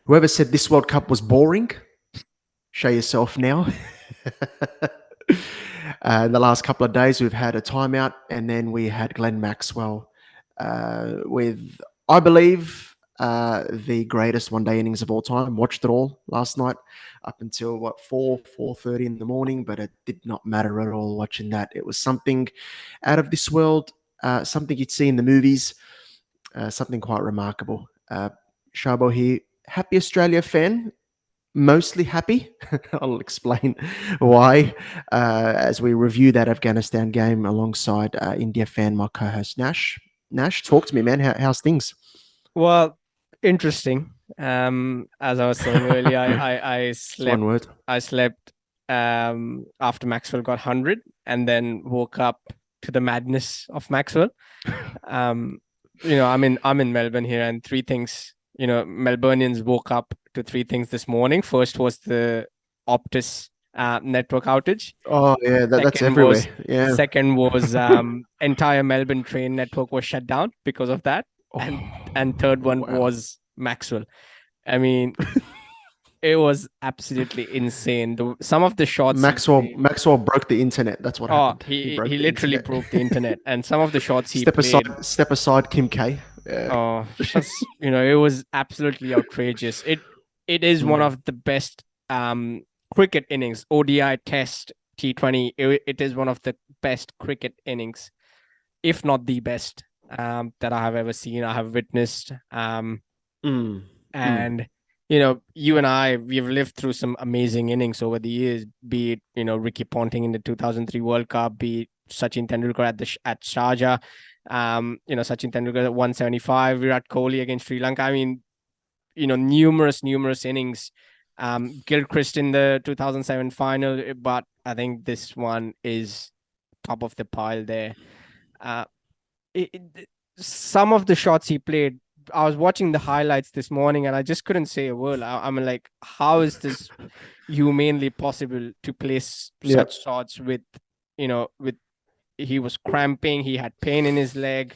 Whoever said this World Cup was boring, show yourself now. The last couple of days, we've had a timeout, and then we had Glenn Maxwell with, I believe, the greatest one-day innings of all time. Watched it all last night up until 4:30 in the morning, but it did not matter at all watching that. It was something out of this world, something you'd see in the movies, something quite remarkable. Charbel here, happy Australia fan, mostly happy. I'll explain why as we review that Afghanistan game alongside India fan, my co-host Nash. Nash, talk to me, man. How's things? Well, interesting. As I was saying earlier, I It's one slept word. I slept after Maxwell got 100 and then woke up to the madness of Maxwell. Um, I'm in Melbourne here, and three things, Melburnians woke up to three things this morning. First was the Optus network outage. Oh yeah, that's Second everywhere. was Yeah. second was entire Melbourne train network was shut down because of that. And Oh third one wow. was Maxwell. I mean, it was absolutely insane. Some of the shots he played. Maxwell broke the internet. That's what Oh, happened. He he broke he the literally internet. broke the internet. And some of the shots he Step played, aside. Step aside, Kim K. Yeah. oh, just it was absolutely outrageous. It is one Mm. of the best cricket innings, ODI Test T20. It is one of the best cricket innings, if not the best, that I have ever seen. I have witnessed. Mm. Mm. And you and I, we've lived through some amazing innings over the years. Be it Ricky Ponting in the 2003 World Cup, be it Sachin Tendulkar at Sharjah, Sachin Tendulkar at 175, Virat Kohli against Sri Lanka. I mean, numerous innings. Gilchrist in the 2007 final, but I think this one is top of the pile there. Uh, some of the shots he played, I was watching the highlights this morning and I just couldn't say a word. I'm like, how is this humanly possible to place Yeah. such shots with he was cramping, he had pain in his leg.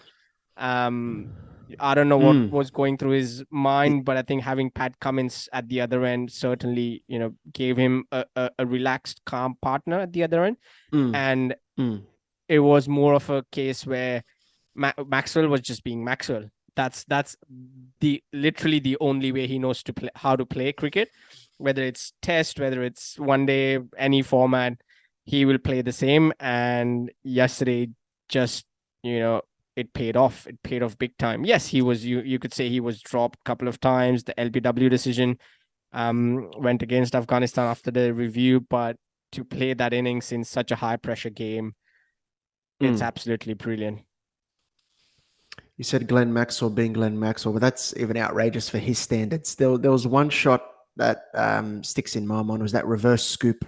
Um, I don't know what Mm. was going through his mind, but I think having Pat Cummins at the other end certainly, gave him a relaxed, calm partner at the other end. Mm. And Mm. it was more of a case where Maxwell was just being Maxwell. That's the literally the only way he knows to play how to play cricket, whether it's test, whether it's one day, any format, he will play the same. And yesterday, just it paid off. It paid off big time. Yes, he was. You could say he was dropped a couple of times. The LBW decision went against Afghanistan after the review, but to play that innings in such a high pressure game, it's Mm. absolutely brilliant. You said Glenn Maxwell being Glenn Maxwell, but that's even outrageous for his standards. There was one shot that sticks in my mind was that reverse scoop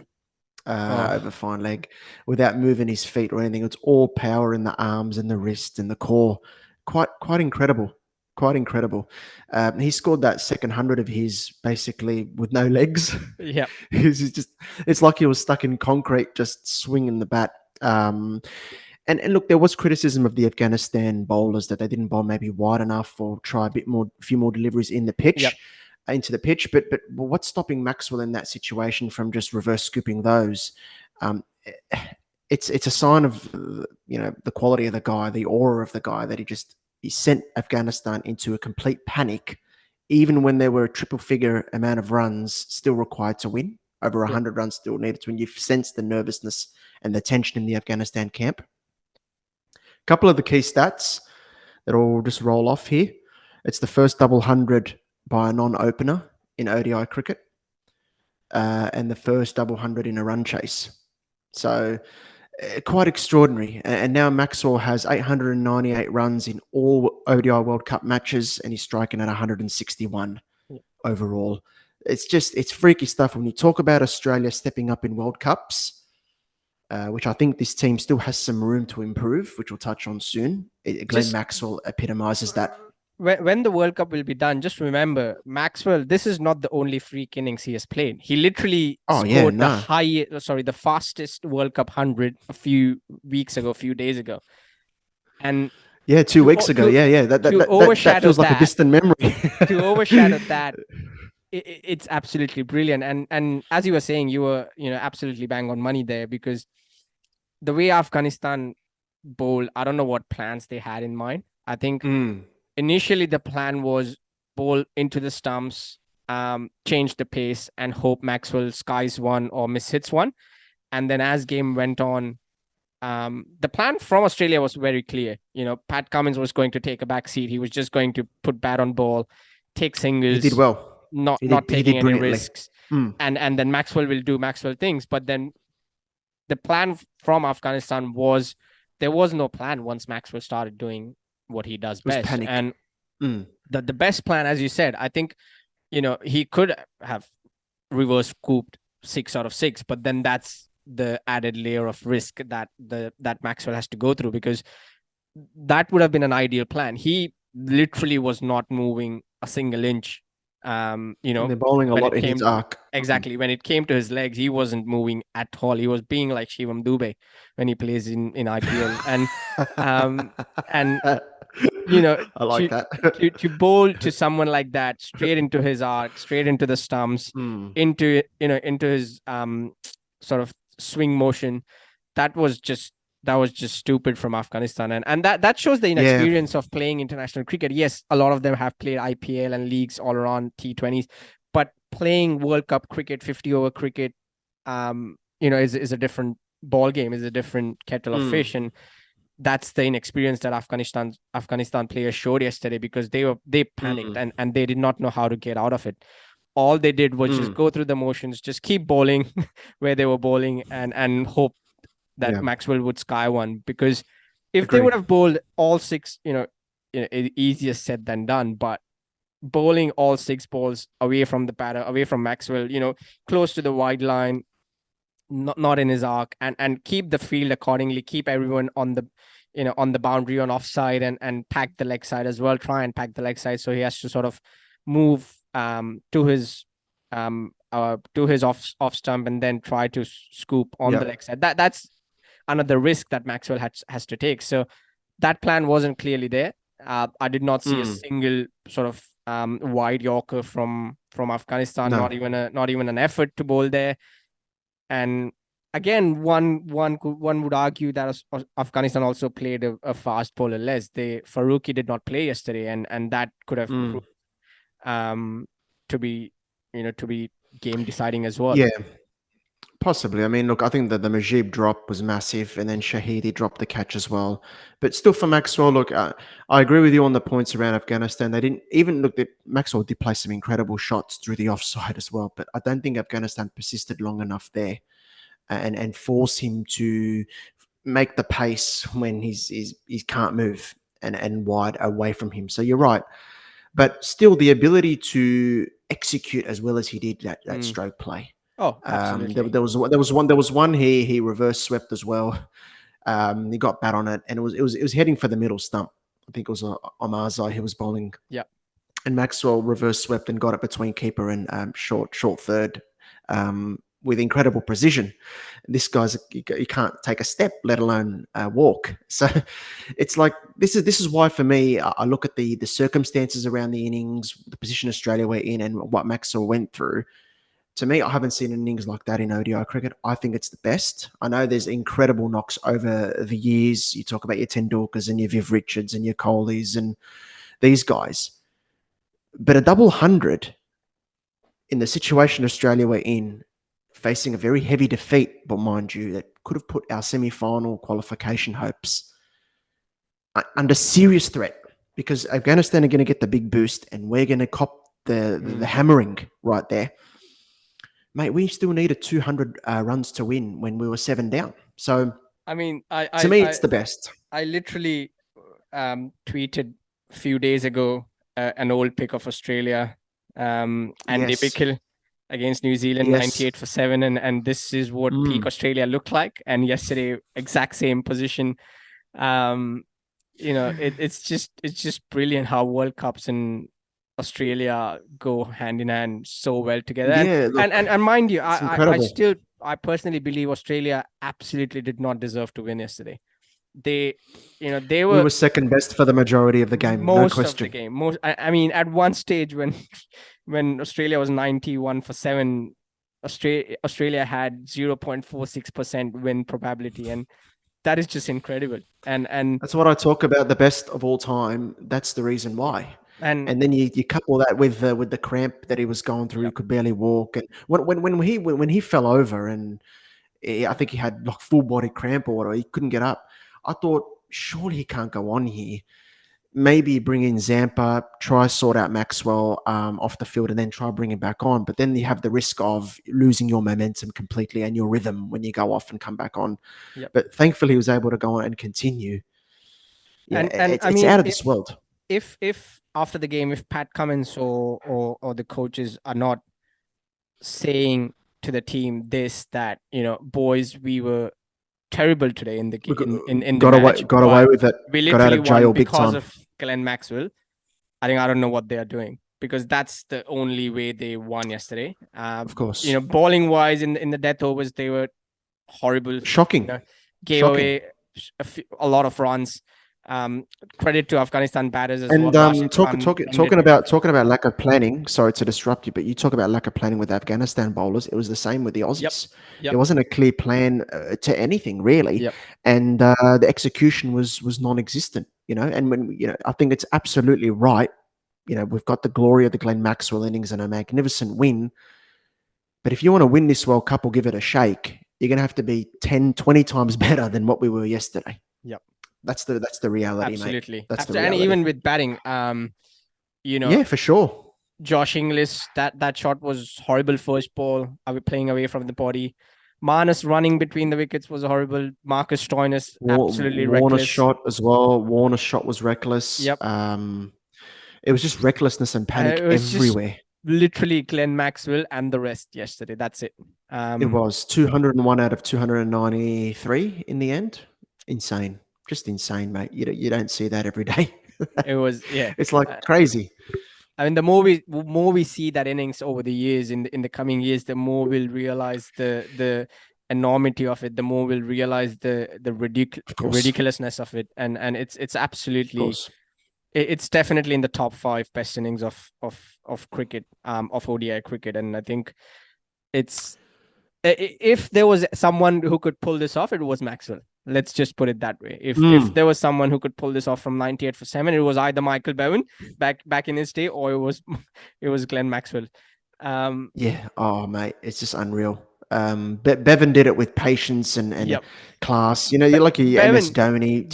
over Oh, fine leg without moving his feet or anything. It's all power in the arms and the wrist and the core. Quite incredible. Quite incredible. He scored that second 100 of his basically with no legs. yeah. He's just, it's like he was stuck in concrete, just swinging the bat. And look, there was criticism of the Afghanistan bowlers that they didn't bowl maybe wide enough or try a few more deliveries in the Yep. pitch, into the pitch. But what's stopping Maxwell in that situation from just reverse scooping those? Um, it's a sign of the quality of the guy, the aura of the guy that he sent Afghanistan into a complete panic, even when there were a triple figure amount of runs still required to win. Over Yep. 100 runs still needed to win. You've sensed the nervousness and the tension in the Afghanistan camp. Couple of the key stats that will just roll off here. It's the first double hundred by a non-opener in ODI cricket, and the first double hundred in a run chase. So quite extraordinary. And now Maxwell has 898 runs in all ODI World Cup matches, and he's striking at 161 overall. It's freaky stuff when you talk about Australia stepping up in World Cups. Which I think this team still has some room to improve, which we'll touch on soon. Glenn Just Maxwell epitomizes that. when the World Cup will be done, just remember Maxwell. This is not the only freak innings he has played. He literally Oh yeah, scored no, the fastest World Cup 100 a few weeks ago, a few days ago, and yeah, two to weeks ago, to yeah, yeah. That that to that that, that overshadow feels like a that, distant memory. to overshadow that, it's absolutely brilliant. And as you were saying, you were, absolutely bang on money there, because the way Afghanistan bowled, I don't know what plans they had in mind. I think initially the plan was bowl into the stumps, change the pace, and hope Maxwell skies one or mishits one. And then as game went on, the plan from Australia was very clear. Pat Cummins was going to take a back seat. He was just going to put bat on ball, take He did singles, well. not He taking did any brilliantly. risks. And then Maxwell will do Maxwell things. But then the plan from Afghanistan was, there was no plan once Maxwell started doing what he does It was best. panic. And the best plan, as you said, I think, he could have reverse scooped 6 out of 6, but then that's the added layer of risk that Maxwell has to go through, because that would have been an ideal plan. He literally was not moving a single inch. And they're bowling a lot in his arc. Exactly. When it came to his legs, he wasn't moving at all. He was being like Shivam Dube when he plays in IPL. And I like that. to bowl to someone like that, straight into his arc, straight into the stumps, into his sort of swing motion, that was just stupid from Afghanistan. And that shows the inexperience of playing international cricket. Yes, a lot of them have played IPL and leagues all around, T20s, but playing World Cup cricket, 50-over cricket, is a different ball game, is a different kettle of fish. And that's the inexperience that Afghanistan players showed yesterday, because they panicked and they did not know how to get out of it. All they did was just go through the motions, just keep bowling where they were bowling, and hope that Maxwell would sky one. Because if they would have bowled all 6, easier said than done, but bowling all 6 balls away from the batter, away from Maxwell, close to the wide line, not in his arc, and keep the field accordingly, keep everyone on the boundary, on offside, and pack the leg side as well, try and pack the leg side, so he has to sort of move to his off stump, and then try to scoop on the leg side. That's another risk that Maxwell has to take. So that plan wasn't clearly there. I did not see a single sort of wide Yorker from Afghanistan. No. Not even an effort to bowl there. And again, one would argue that Afghanistan also played a fast bowler less. Farooqi did not play yesterday, and that could have proved to be game deciding as well. Yeah, possibly. I mean, look, I think that the Majib drop was massive, and then Shahidi dropped the catch as well. But still, for Maxwell, look, I agree with you on the points around Afghanistan. They didn't even look. Maxwell did play some incredible shots through the offside as well, but I don't think Afghanistan persisted long enough there, and force him to make the pace when he can't move and wide away from him. So you're right. But still, the ability to execute as well as he did that stroke play. Oh, absolutely. There was one he reverse swept as well. He got bat on it, and it was heading for the middle stump. I think it was Omarzai he was bowling. Yeah. And Maxwell reverse swept and got it between keeper and short third with incredible precision. This guy's he can't take a step, let alone walk. So it's like this is why for me I look at the circumstances around the innings, the position Australia were in, and what Maxwell went through. To me, I haven't seen an innings like that in ODI cricket. I think it's the best. I know there's incredible knocks over the years. You talk about your Tendulkars and your Viv Richards and your Kohlis and these guys. But a double 100 in the situation Australia were in, facing a very heavy defeat, but mind you, that could have put our semi-final qualification hopes under serious threat, because Afghanistan are going to get the big boost and we're going to cop the hammering right there. Mate, we still needed 200 runs to win when we were 7 down. So, I mean, to me, it's the best. I literally tweeted a few days ago an old pick of Australia and Bickle against New Zealand, 98 for 7, and this is what peak Australia looked like. And yesterday, exact same position. It's just brilliant how World Cups and Australia go hand in hand so well together. And mind you, I personally believe Australia absolutely did not deserve to win yesterday. We were second best for the majority of the game. No question. Of the game. I mean, at one stage when when Australia was 91 for 7, Australia had 0.46% win probability, and that is just incredible. And That's what I talk about, the best of all time. That's the reason yeah, why. and And then you couple that with the cramp that he was going through. yeah, He could barely walk. And when he fell over, and I think he had like full body cramp or whatever, he couldn't get up. I thought, surely he can't go on here. Maybe bring in Zampa, try sort out Maxwell off the field, and then try bring him back on. But then you have the risk of losing your momentum completely and your rhythm when you go off and come back on. yep. But thankfully, he was able to go on and continue. Yeah, And I it's mean, out of this world. if after the game, if Pat Cummins or the coaches are not saying to the team this, that, boys, we were terrible today in the We in the got away, match, got away but with it. we Got out literally of won jail big because time. of Glenn Maxwell. I don't know what they are doing, because that's the only way they won yesterday. Of course, Bowling wise, in the death overs, they were horrible. shocking, Gave shocking. away a lot of runs. Credit to Afghanistan batters as well. And Rashid Khan talking about lack of planning. Sorry to disrupt you, but you talk about lack of planning with Afghanistan bowlers. It was the same with the Aussies. Yep. There wasn't a clear plan to anything really, Yep. and the execution was non-existent. And when I think it's absolutely right. We've got the glory of the Glenn Maxwell innings and a magnificent win. But if you want to win this World Cup or give it a shake, you're going to have to be 10, 20 times better than what we were yesterday. Yep. That's the reality, Absolutely. mate. That's the reality. And even with batting, yeah, for sure. Josh Inglis, that shot was horrible. First ball, are we playing away from the body? Marnus running between the wickets was horrible. Marcus Stoinis, absolutely Warner's reckless. shot as well. Warner's shot was reckless. Yep. It was just recklessness and panic everywhere. Literally Glenn Maxwell and the rest yesterday. That's it. It was 201 out of 293 in the end. Insane. Just insane, mate. You don't see that every day. It was, yeah. It's like crazy. I mean, the more we see that innings over the years, in the coming years, the more we'll realize the enormity of it. The more we'll realize the ridiculousness of it, and it's absolutely, it's definitely in the top 5 best innings of cricket, of ODI cricket, and I think it's, if there was someone who could pull this off, it was Maxwell. Let's just put it that way. If there was someone who could pull this off from 98 for 7, it was either Michael Bevan back in his day, or it was Glenn Maxwell. Yeah. Oh, mate, it's just unreal. Bevan did it with patience and class. You're like MS Dhoni.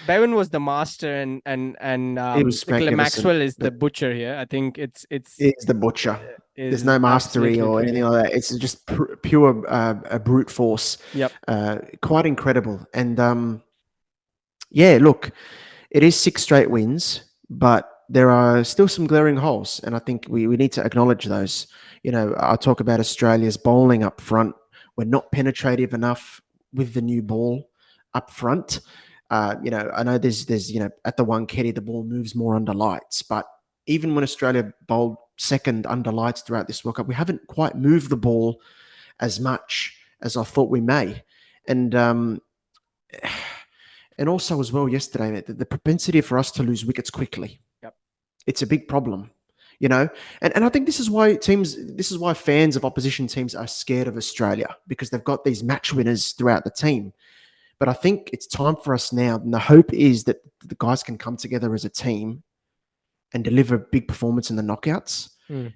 Bevan was the master, and he was Glenn Maxwell is the butcher here. I think it's the butcher. There's no mastery or anything like that. It's just pure brute force. Yep. Quite incredible. And yeah, look, it is 6 straight wins, but there are still some glaring holes, and I think we need to acknowledge those. I talk about Australia's bowling up front. We're not penetrative enough with the new ball up front. I know there's at the Wankhede, the ball moves more under lights, but even when Australia bowled second under lights throughout this World Cup, we haven't quite moved the ball as much as I thought we may. And also as well yesterday, the propensity for us to lose wickets quickly. Yep. It's a big problem, and I think this is why fans of opposition teams are scared of Australia, because they've got these match winners throughout the team. But I think it's time for us now, and the hope is that the guys can come together as a team and deliver a big performance in the knockouts,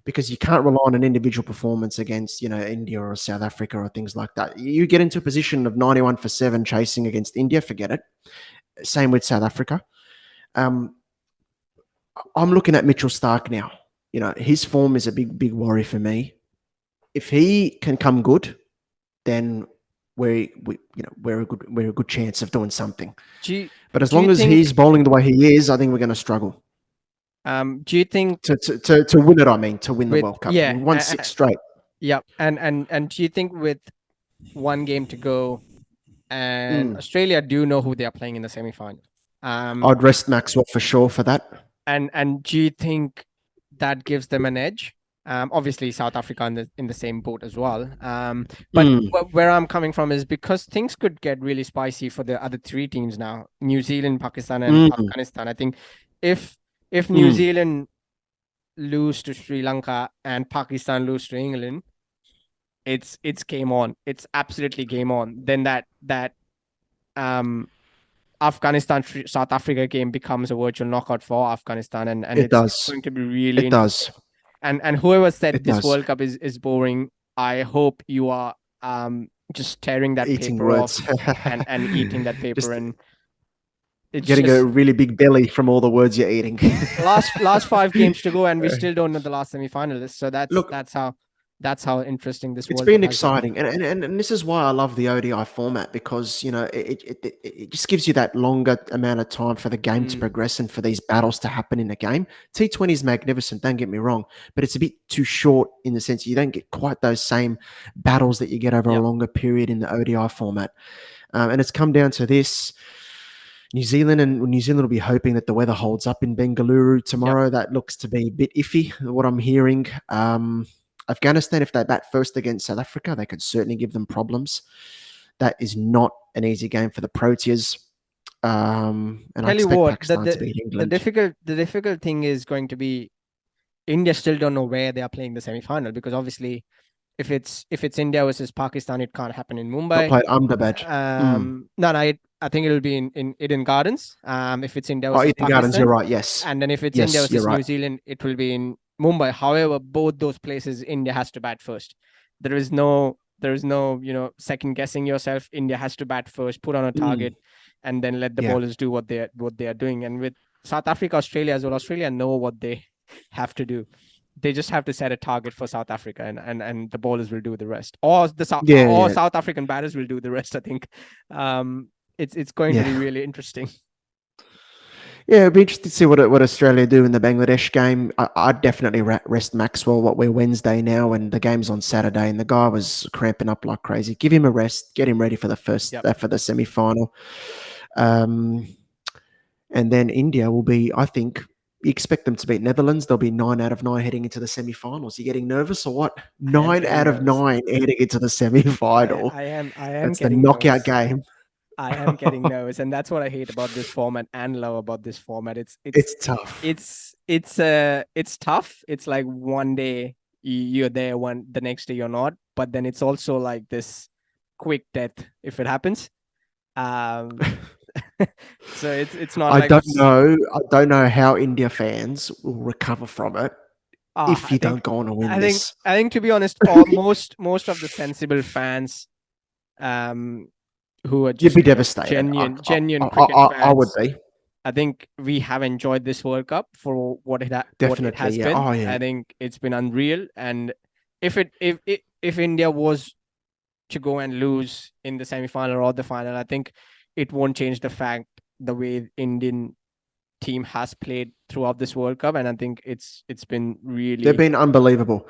because you can't rely on an individual performance against, India or South Africa or things like that. You get into a position of 91 for 7 chasing against India, forget it. Same with South Africa. I'm looking at Mitchell Starc now. His form is a big worry for me. If he can come good, then we're a good chance of doing something. But as long as he's bowling the way he is, I think we're going to struggle. Do you think to win it? I mean, to win the World Cup. Yeah, we won 6 straight. Yeah, and do you think with one game to go, and Australia do know who they are playing in the semi-final? I'd rest Maxwell for sure for that. And do you think that gives them an edge? Obviously, South Africa in the same boat as well. But where I'm coming from is because things could get really spicy for the other 3 teams now: New Zealand, Pakistan, and Afghanistan. I think if New Zealand lose to Sri Lanka and Pakistan lose to England, it's game on. It's absolutely game on. Then that Afghanistan South Africa game becomes a virtual knockout for Afghanistan, and It it's does. going to be really It does. interesting. And whoever said It this does. World Cup is boring, I hope you are just tearing that Eating paper words. off and eating that paper, Just and it's getting just a really big belly from all the words you're eating. last 5 games to go, and we still don't know the last semi-finalists. So Look, that's how interesting this it's World Cup been has been. exciting, and this is why I love the ODI format, because it just gives you that longer amount of time for the game to progress and for these battles to happen in a game. T20 is magnificent, don't get me wrong, but it's a bit too short in the sense you don't get quite those same battles that you get over a longer period in the ODI format. And it's come down to this. New Zealand will be hoping that the weather holds up in Bengaluru tomorrow. That looks to be a bit iffy, what I'm hearing. Afghanistan, if they bat first against South Africa, they could certainly give them problems. That is not an easy game for the Proteas. And I expect Pakistan to beat England. The difficult thing is going to be India still don't know where they are playing the semi-final, because obviously if it's India versus Pakistan, it can't happen in Mumbai. Not played Ahmedabad. No, I think it'll be in Eden Gardens. If it's India versus Eden Pakistan, Gardens, you're right. Yes, and then if it's yes, India versus you're right. New Zealand, it will be in Mumbai. However, both those places, India has to bat first. There is no second guessing yourself. India has to bat first, put on a target, and then let the bowlers do what they are doing. And with South Africa, Australia as well, Australia know what they have to do. They just have to set a target for South Africa, and the bowlers will do the rest, or South African batters will do the rest. I think it's going to be really interesting. Yeah, it'd be interesting to see what Australia do in the Bangladesh game. I'd definitely rest Maxwell. We're Wednesday now, and the game's on Saturday, and the guy was cramping up like crazy. Give him a rest. Get him ready for the for the semi-final. And then India will be, I think, you expect them to beat Netherlands. They'll be 9 out of 9 heading into the semi-finals. You getting nervous or what? 9 out of 9 heading into the semi-final. I am. That's the knockout game. I am getting nervous, and that's what I hate about this format and love about this format. It's tough. It's tough. It's like one day you're there, the next day you're not. But then it's also like this quick death if it happens. So it's not. I don't know how India fans will recover from it if you don't go on and win this. I think, to be honest, most of the sensible fans, who are just you'd be devastated. Genuine cricket fans. I would be. I think we have enjoyed this World Cup for what it has been. Oh, yeah. I think it's been unreal. And if India was to go and lose in the semi-final or the final, I think it won't change the fact the way Indian team has played throughout this World Cup. And I think it's been really. They've been unbelievable.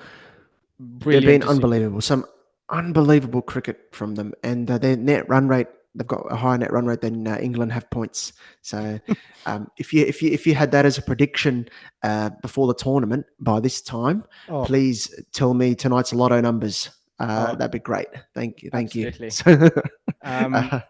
They've been unbelievable. Some unbelievable cricket from them, and their net run rate. They've got a higher net run rate than England have points. So, if you had that as a prediction before the tournament by this time, please tell me tonight's lotto numbers. That'd be great. Thank you. Absolutely. You.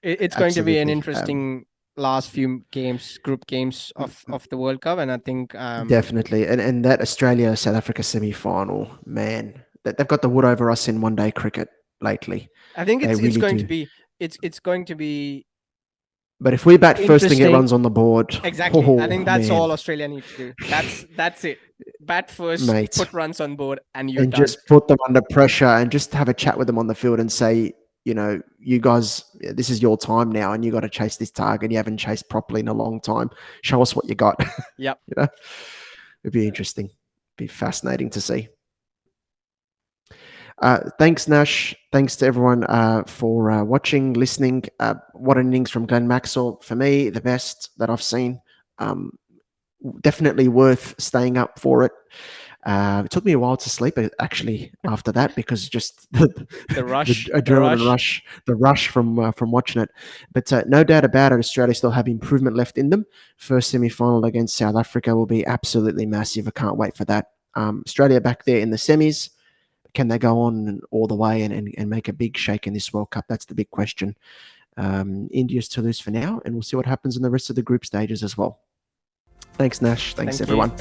It's going to be an interesting last few games, group games of the World Cup, and I think definitely. And that Australia South Africa semi-final, man, they've got the wood over us in one-day cricket lately. I think it's going to be. But if we bat first and get runs on the board, exactly. I think that's all Australia needs to do. That's it. Bat first, mate. Put runs on board, and you're done. Just put them under pressure and just have a chat with them on the field and say, you guys, this is your time now, and you got to chase this target. You haven't chased properly in a long time. Show us what you got. Yep. It'd be interesting. Be fascinating to see. Thanks, Nash. Thanks to everyone for watching, listening. What an innings from Glenn Maxwell. For me, the best that I've seen. Definitely worth staying up for it. It took me a while to sleep, actually, after that, because just the rush, the adrenaline rush, the rush from watching it. But no doubt about it, Australia still have improvement left in them. First semi-final against South Africa will be absolutely massive. I can't wait for that. Australia back there in the semis. Can they go on all the way and make a big shake in this World Cup? That's the big question. India's to lose for now, and we'll see what happens in the rest of the group stages as well. Thanks, Nash. Thanks, everyone.